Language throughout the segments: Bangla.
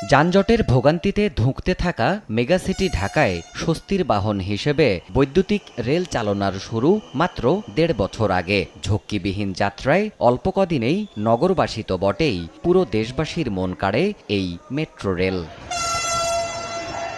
যানজটের ভোগান্তিতে ধুঁকতে থাকা মেগাসিটি ঢাকায় স্বস্তির বাহন হিসেবে বৈদ্যুতিক রেল চালনার শুরু মাত্র ১.৫ বছর আগে। ঝক্কিবিহীন যাত্রায় অল্প কদিনেই নগরবাসী তো বটেই, পুরো দেশবাসীর মন কাড়ে এই মেট্রো রেল।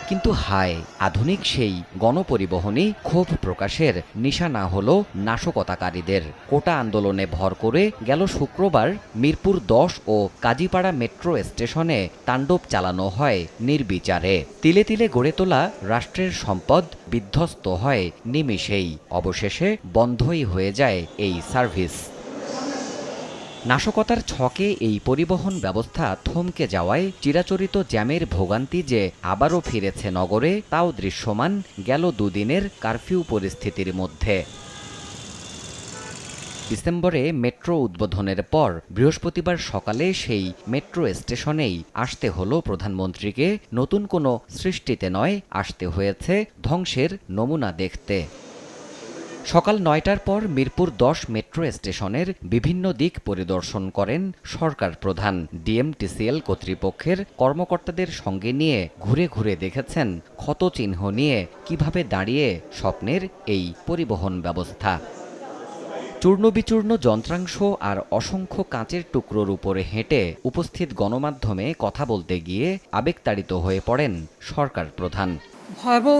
কিন্তু হায়, আধুনিক সেই গণপরিবহনই ক্ষোভ প্রকাশের নিশানা হলো নাশকতাকারীদের। কোটা আন্দোলনে ভর করে গেল শুক্রবার মিরপুর ১০ ও কাজীপাড়া মেট্রো স্টেশনে তাণ্ডব চালানো হয় নির্বিচারে। তিলে তিলে গড়ে তোলা রাষ্ট্রের সম্পদ বিধ্বস্ত হয় নিমেষেই। অবশেষে বন্ধই হয়ে যায় এই সার্ভিস। নাশকতার ছকে এই পরিবহন ব্যবস্থা থমকে যাওয়ায় চিরাচরিত জ্যামের ভোগান্তি যে আবারও ফিরেছে নগরে, তাও দৃশ্যমান গেল দুদিনের কারফিউ পরিস্থিতির মধ্যে। ডিসেম্বরে মেট্রো উদ্বোধনের পর বৃহস্পতিবার সকালে সেই মেট্রো স্টেশনেই আসতে হলো প্রধানমন্ত্রীকে। নতুন কোনো সৃষ্টিতে নয়, আসতে হয়েছে ধ্বংসের নমুনা দেখতে। সকাল ৯টার পর মিরপুর ১০ মেট্রো স্টেশনের বিভিন্ন দিক পরিদর্শন করেন সরকার প্রধান। ডিএমটিসিএল কর্তৃপক্ষের কর্মকর্তাদের সঙ্গে নিয়ে ঘুরে ঘুরে দেখেছেন ক্ষতচিহ্ন নিয়ে কিভাবে দাঁড়িয়ে স্বপ্নের এই পরিবহন ব্যবস্থা। চূর্ণবিচূর্ণ যন্ত্রাংশ আর অসংখ্য কাঁচের টুকরোর উপরে হেঁটে উপস্থিত গণমাধ্যমে কথা বলতে গিয়ে আবেগতাড়িত হয়ে পড়েন সরকার প্রধান। ভয়াবহ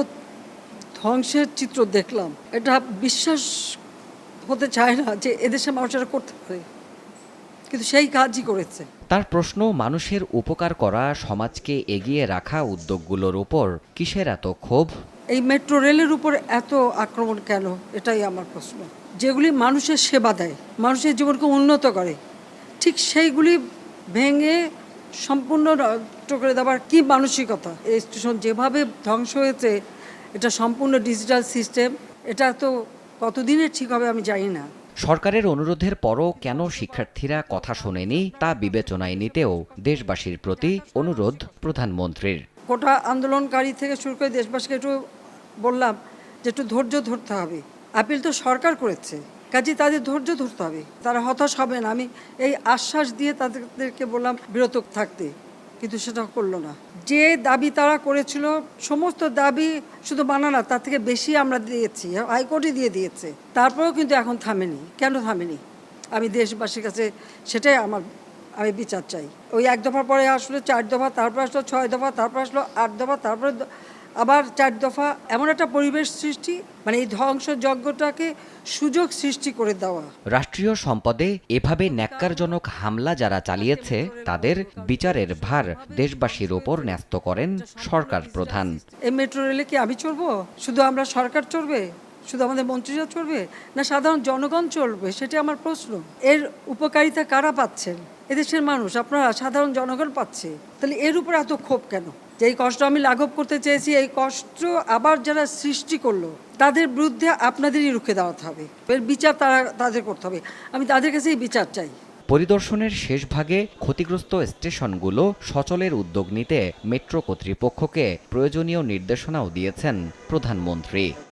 ধ্বংসের চিত্র দেখলাম, এটা বিশ্বাস হতে চায় না যে এদেশে মানুষেরা করতে পারে, কিন্তু সেই কাজই করেছে। তার প্রশ্ন, মানুষের উপকার করা, সমাজকে এগিয়ে রাখা উদ্যোগগুলোর উপর কিসের এত ক্ষোভ? এই মেট্রো রেলের উপর এত আক্রমণ কেন, এটাই আমার প্রশ্ন। যেগুলি মানুষের সেবা দেয়, মানুষের জীবনকে উন্নত করে, ঠিক সেইগুলি ভেঙে সম্পূর্ণ নষ্ট করে দেওয়ার কি মানসিকতা। এই স্টেশন যেভাবে ধ্বংস হয়েছে, এটা সম্পূর্ণ ডিজিটাল সিস্টেম, এটা তো কতদিনের ঠিক হবে আমি জানি না। সরকারের অনুরোধের পরও কেন শিক্ষার্থীরা কথা শোনেনি তা বিবেচনায় নিতেও দেশবাসীর প্রতি অনুরোধ প্রধানমন্ত্রীর। কোটা আন্দোলনকারী থেকে শুরু করে দেশবাসীকে একটু বললাম যে একটু ধৈর্য ধরতে হবে। আপিল তো সরকার করেছে, কাজে তাদের ধৈর্য ধরতে হবে, তারা হতাশ হবে না। আমি এই আশ্বাস দিয়ে তাদেরকে বললাম বিরত থাকতে, কিন্তু সেটা করলো না। যে দাবি তারা করেছিল, সমস্ত দাবি শুধু মানা না, তার থেকে বেশি আমরা দিয়েছি, হাইকোর্টে দিয়ে দিয়েছে, তারপরেও কিন্তু এখন থামেনি। কেন থামেনি? আমি দেশবাসীর কাছে সেটাই আমি বিচার চাই। ওই ১ দফার পরে আসলো ৪ দফা, তারপর আসলো ৬ দফা, তারপর আসলো ৮ দফা, তারপরে আবার ৪ দফা। এমন একটা পরিবেশ সৃষ্টি, মানে এই ধ্বংসযজ্ঞটাকে সুযোগ সৃষ্টি করে দেওয়া। রাষ্ট্রীয় সম্পদে এভাবে ন্যাক্কারজনক হামলা যারা চালিয়েছে তাদের বিচারের ভার দেশবাসীর ওপর ন্যস্ত করেন সরকার প্রধান। এই মেট্রো রেলে কি আমি চড়বো? শুধু আমরা সরকার চড়বে? শুধু আমাদের মন্ত্রীরা চড়বে? না সাধারণ জনগণ চড়বে? সেটা আমার প্রশ্ন। এর উপকারিতা কারা পাচ্ছেন? এদেশের মানুষ, আপনারা, সাধারণ জনগণ পাচ্ছে। তাহলে এর উপর এত ক্ষোভ কেন? যে এই কষ্ট আমি লাঘব করতে চেয়েছি, এই কষ্ট আবার যারা সৃষ্টি করলো তাদের বিরুদ্ধে আপনাদেরই রুখে দাঁড়াতে হবে। এর বিচার তাদের করতে হবে। আমি তাদের কাছেই বিচার চাই। পরিদর্শনের শেষ ভাগে ক্ষতিগ্রস্ত স্টেশনগুলো সচলের উদ্যোগ নিতে মেট্রো কর্তৃপক্ষকে প্রয়োজনীয় নির্দেশনাও দিয়েছেন প্রধানমন্ত্রী।